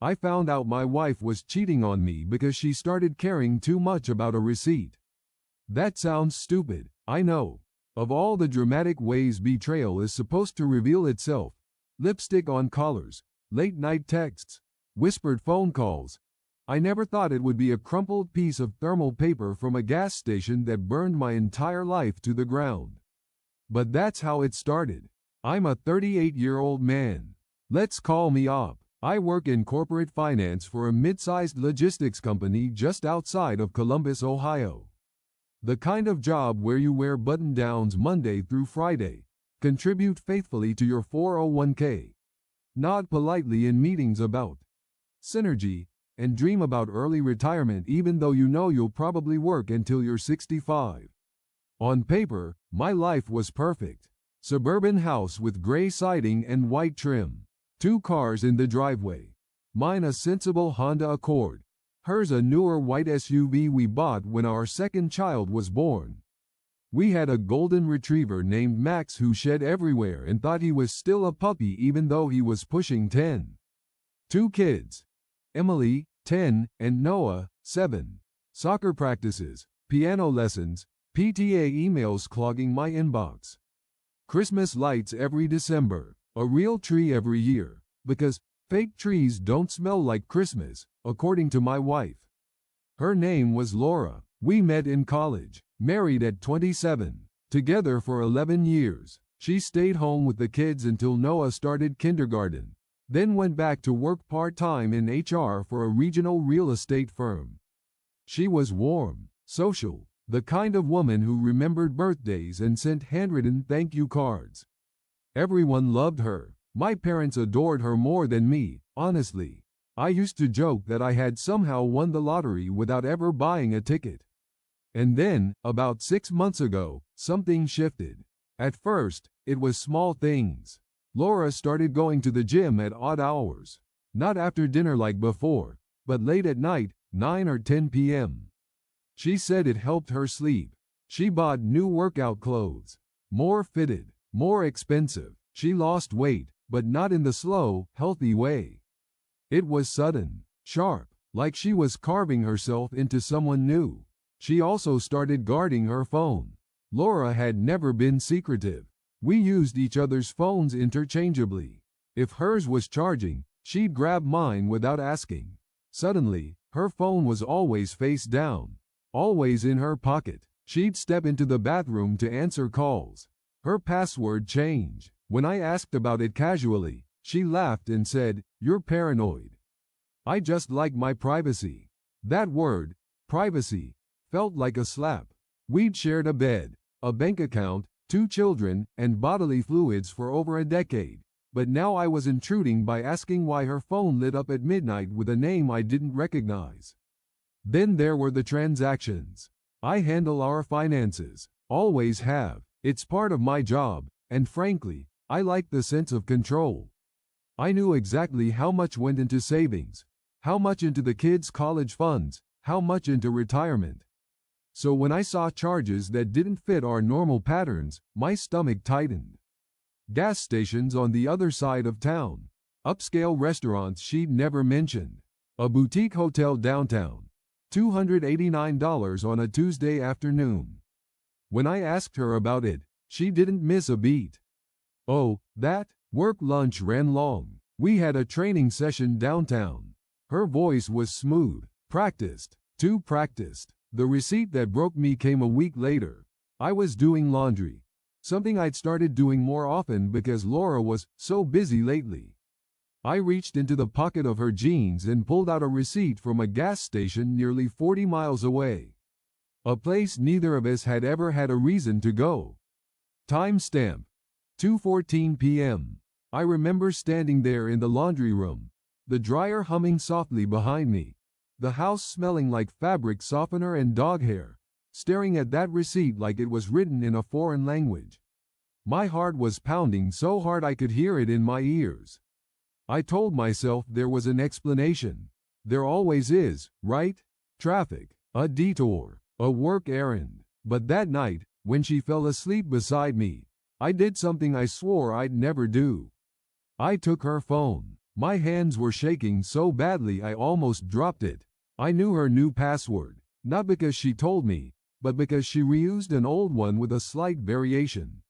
I found out my wife was cheating on me because she started caring too much about a receipt. That sounds stupid, I know. Of all the dramatic ways betrayal is supposed to reveal itself, lipstick on collars, late-night texts, whispered phone calls, I never thought it would be a crumpled piece of thermal paper from a gas station that burned my entire life to the ground. But that's how it started. I'm a 38-year-old man. Let's call me Op. I work in corporate finance for a mid-sized logistics company just outside of Columbus, Ohio. The kind of job where you wear button-downs Monday through Friday, contribute faithfully to your 401k, nod politely in meetings about synergy, and dream about early retirement even though you know you'll probably work until you're 65. On paper, my life was perfect. Suburban house with gray siding and white trim. 2 cars in the driveway. Mine a sensible Honda Accord. Hers a newer white SUV we bought when our second child was born. We had a golden retriever named Max who shed everywhere and thought he was still a puppy even though he was pushing 10. 2 kids. Emily, 10, and Noah, 7. Soccer practices, piano lessons, PTA emails clogging my inbox. Christmas lights every December, a real tree every year, because fake trees don't smell like Christmas, according to my wife. Her name was Laura. We met in college, married at 27, together for 11 years. She stayed home with the kids until Noah started kindergarten, then went back to work part-time in HR for a regional real estate firm. She was warm, social, the kind of woman who remembered birthdays and sent handwritten thank you cards. Everyone loved her. My parents adored her more than me, honestly. I used to joke that I had somehow won the lottery without ever buying a ticket. And then, about 6 months ago, something shifted. At first, it was small things. Laura started going to the gym at odd hours. Not after dinner like before, but late at night, 9 or 10 p.m. She said it helped her sleep. She bought new workout clothes. More fitted, more expensive. She lost weight, but not in the slow, healthy way. It was sudden, sharp, like she was carving herself into someone new. She also started guarding her phone. Laura had never been secretive. We used each other's phones interchangeably. If hers was charging, she'd grab mine without asking. Suddenly, her phone was always face down, always in her pocket. She'd step into the bathroom to answer calls. Her password changed. When I asked about it casually, she laughed and said, "You're paranoid. I just like my privacy." That word, privacy, felt like a slap. We'd shared a bed, a bank account, 2 children, and bodily fluids for over a decade. But now I was intruding by asking why her phone lit up at midnight with a name I didn't recognize. Then there were the transactions. I handle our finances. Always have. It's part of my job, and frankly, I like the sense of control. I knew exactly how much went into savings, how much into the kids' college funds, how much into retirement. So when I saw charges that didn't fit our normal patterns, my stomach tightened. Gas stations on the other side of town, upscale restaurants she'd never mentioned, a boutique hotel downtown, $289 on a Tuesday afternoon. When I asked her about it, she didn't miss a beat. Oh, that? Work lunch ran long. We had a training session downtown. Her voice was smooth, practiced, too practiced. The receipt that broke me came a week later. I was doing laundry, something I'd started doing more often because Laura was so busy lately. I reached into the pocket of her jeans and pulled out a receipt from a gas station nearly 40 miles away. A place neither of us had ever had a reason to go. Timestamp: 2:14 p.m. I remember standing there in the laundry room, the dryer humming softly behind me, the house smelling like fabric softener and dog hair, staring at that receipt like it was written in a foreign language. My heart was pounding so hard I could hear it in my ears. I told myself there was an explanation. There always is, right? Traffic, a detour, a work errand. But that night, when she fell asleep beside me, I did something I swore I'd never do. I took her phone. My hands were shaking so badly I almost dropped it. I knew her new password, not because she told me, but because she reused an old one with a slight variation.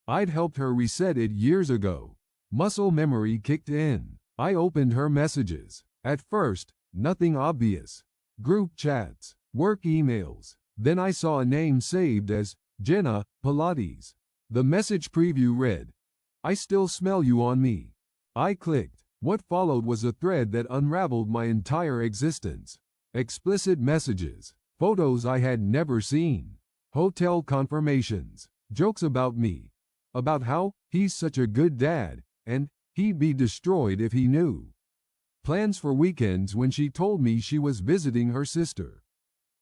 I'd helped her reset it years ago. Muscle memory kicked in. I opened her messages. At first, nothing obvious. Group chats, work emails. Then I saw a name saved as Jenna Pilates. The message preview read, "I still smell you on me." I clicked. What followed was a thread that unraveled my entire existence. Explicit messages, photos I had never seen, hotel confirmations, jokes about me, about how he's such a good dad, and he'd be destroyed if he knew. Plans for weekends when she told me she was visiting her sister.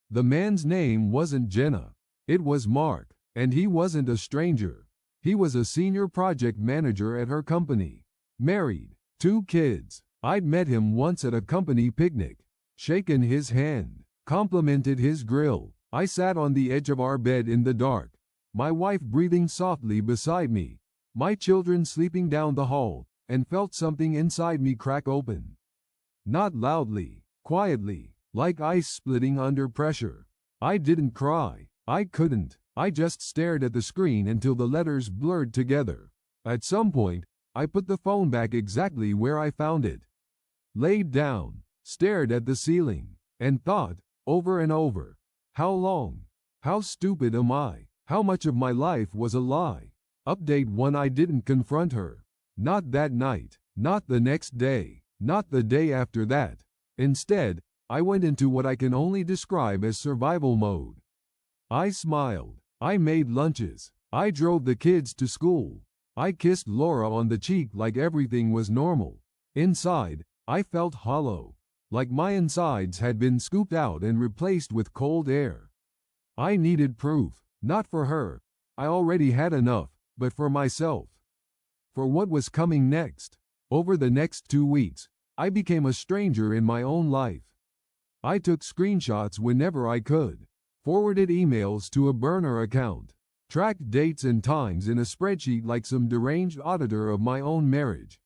The man's name wasn't Jenna. It was Mark, and he wasn't a stranger. He was a senior project manager at her company. Married, 2 kids. I'd met him once at a company picnic, shaken his hand, complimented his grill. I sat on the edge of our bed in the dark, my wife breathing softly beside me, my children sleeping down the hall, and felt something inside me crack open. Not loudly, quietly, like ice splitting under pressure. I didn't cry. I couldn't. I just stared at the screen until the letters blurred together. At some point, I put the phone back exactly where I found it. Laid down, stared at the ceiling, and thought, over and over, how long? How stupid am I? How much of my life was a lie? Update 1: I didn't confront her. Not that night. Not the next day. Not the day after that. Instead, I went into what I can only describe as survival mode. I smiled. I made lunches. I drove the kids to school. I kissed Laura on the cheek like everything was normal. Inside, I felt hollow, like my insides had been scooped out and replaced with cold air. I needed proof, not for her. I already had enough, but for myself. For what was coming next. Over the next 2 weeks, I became a stranger in my own life. I took screenshots whenever I could, forwarded emails to a burner account, tracked dates and times in a spreadsheet like some deranged auditor of my own marriage.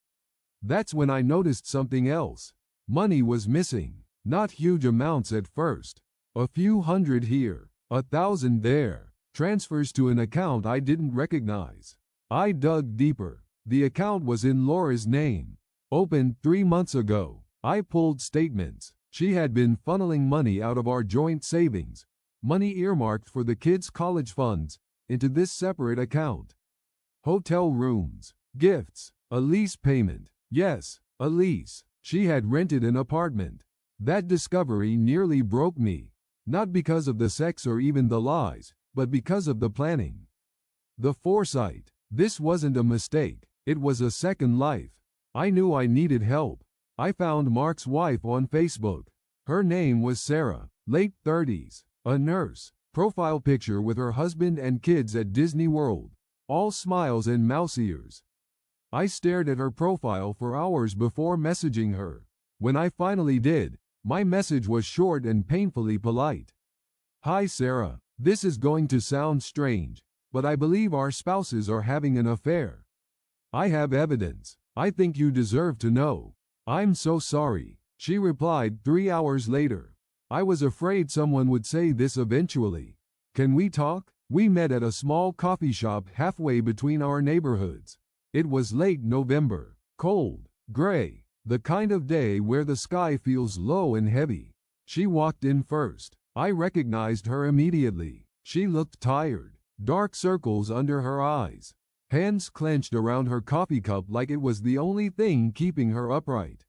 That's when I noticed something else. Money was missing. Not huge amounts at first. A few hundred here, 1,000 there. Transfers to an account I didn't recognize. I dug deeper. The account was in Laura's name. Opened 3 months ago. I pulled statements. She had been funneling money out of our joint savings, money earmarked for the kids' college funds, into this separate account. Hotel rooms, gifts, a lease payment. Yes, a lease. She had rented an apartment. That discovery nearly broke me. Not because of the sex or even the lies, but because of the planning. The foresight. This wasn't a mistake. It was a second life. I knew I needed help. I found Mark's wife on Facebook. Her name was Sarah, late 30s, a nurse. Profile picture with her husband and kids at Disney World. All smiles and mouse ears. I stared at her profile for hours before messaging her. When I finally did, my message was short and painfully polite. Hi Sarah, this is going to sound strange, but I believe our spouses are having an affair. I have evidence. I think you deserve to know. I'm so sorry, she replied 3 hours later. I was afraid someone would say this eventually. Can we talk? We met at a small coffee shop halfway between our neighborhoods. It was late November, cold, gray, the kind of day where the sky feels low and heavy. She walked in first. I recognized her immediately. She looked tired, dark circles under her eyes, hands clenched around her coffee cup like it was the only thing keeping her upright.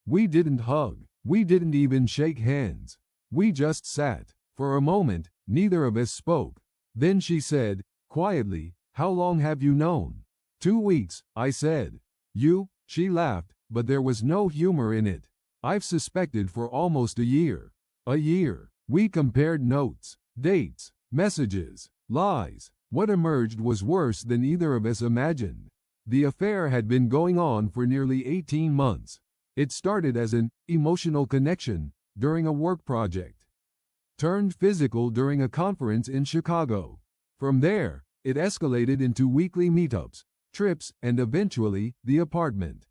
We didn't hug. We didn't even shake hands. We just sat. For a moment, neither of us spoke. Then she said, quietly, "How long have you known?" 2 weeks, I said. You? She laughed, but there was no humor in it. I've suspected for almost a year. A year. We compared notes, dates, messages, lies. What emerged was worse than either of us imagined. The affair had been going on for nearly 18 months. It started as an emotional connection during a work project, turned physical during a conference in Chicago. From there, it escalated into weekly meetups, trips, and eventually, the apartment.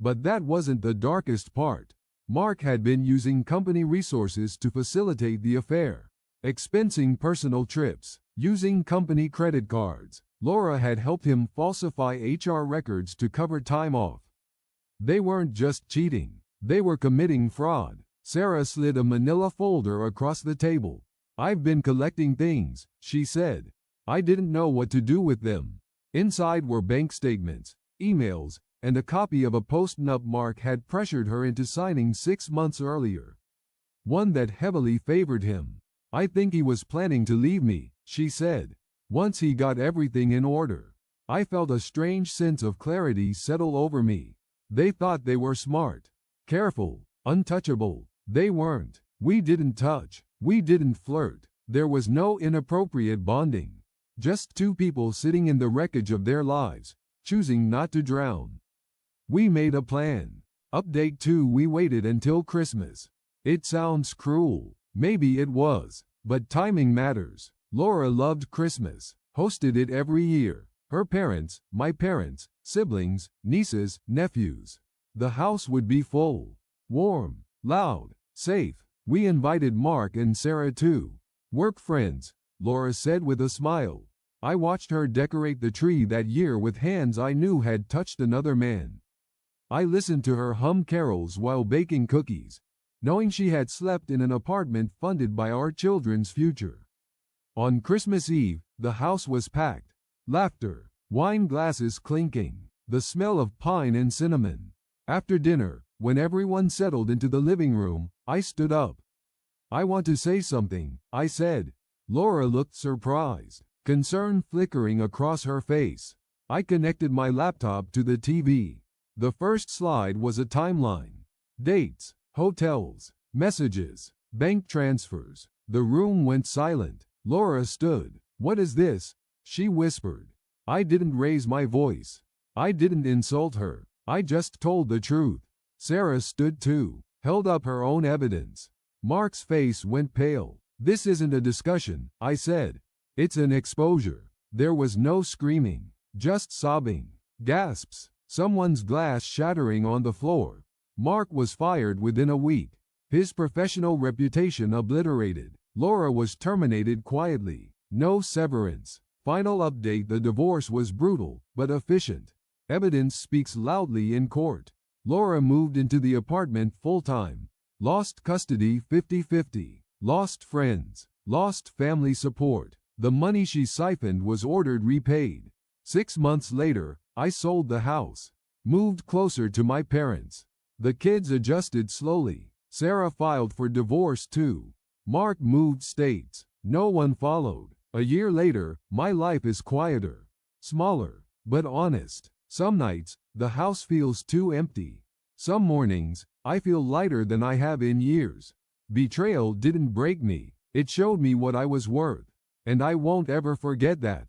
But that wasn't the darkest part. Mark had been using company resources to facilitate the affair, expensing personal trips, using company credit cards. Laura had helped him falsify HR records to cover time off. They weren't just cheating, they were committing fraud. Sarah slid a manila folder across the table. "I've been collecting things," she said. "I didn't know what to do with them." Inside were bank statements, emails, and a copy of a post-nup Mark had pressured her into signing 6 months earlier. One that heavily favored him. "I think he was planning to leave me," she said. "Once he got everything in order." I felt a strange sense of clarity settle over me. They thought they were smart, careful, untouchable. They weren't. We didn't touch. We didn't flirt. There was no inappropriate bonding. Just two people sitting in the wreckage of their lives, choosing not to drown. We made a plan. Update 2: we waited until Christmas. It sounds cruel. Maybe it was. But timing matters. Laura loved Christmas, hosted it every year. Her parents, my parents, siblings, nieces, nephews. The house would be full. Warm, loud, safe. We invited Mark and Sarah too. "Work friends," Laura said with a smile. I watched her decorate the tree that year with hands I knew had touched another man. I listened to her hum carols while baking cookies, knowing she had slept in an apartment funded by our children's future. On Christmas Eve, the house was packed. Laughter, wine glasses clinking, the smell of pine and cinnamon. After dinner, when everyone settled into the living room, I stood up. "I want to say something," I said. Laura looked surprised, concern flickering across her face. I connected my laptop to the TV. The first slide was a timeline. Dates, hotels, messages, bank transfers. The room went silent. Laura stood. "What is this?" she whispered. I didn't raise my voice. I didn't insult her. I just told the truth. Sarah stood too, held up her own evidence. Mark's face went pale. "This isn't a discussion," I said. "It's an exposure." There was no screaming, just sobbing, gasps, someone's glass shattering on the floor. Mark was fired within a week. His professional reputation obliterated. Laura was terminated quietly. No severance. Final update: the divorce was brutal, but efficient. Evidence speaks loudly in court. Laura moved into the apartment full-time. Lost custody 50-50. Lost friends. Lost family support. The money she siphoned was ordered repaid. 6 months later, I sold the house. Moved closer to my parents. The kids adjusted slowly. Sarah filed for divorce too. Mark moved states. No one followed. A year later, my life is quieter. Smaller, but honest. Some nights, the house feels too empty. Some mornings, I feel lighter than I have in years. Betrayal didn't break me. It showed me what I was worth. And I won't ever forget that.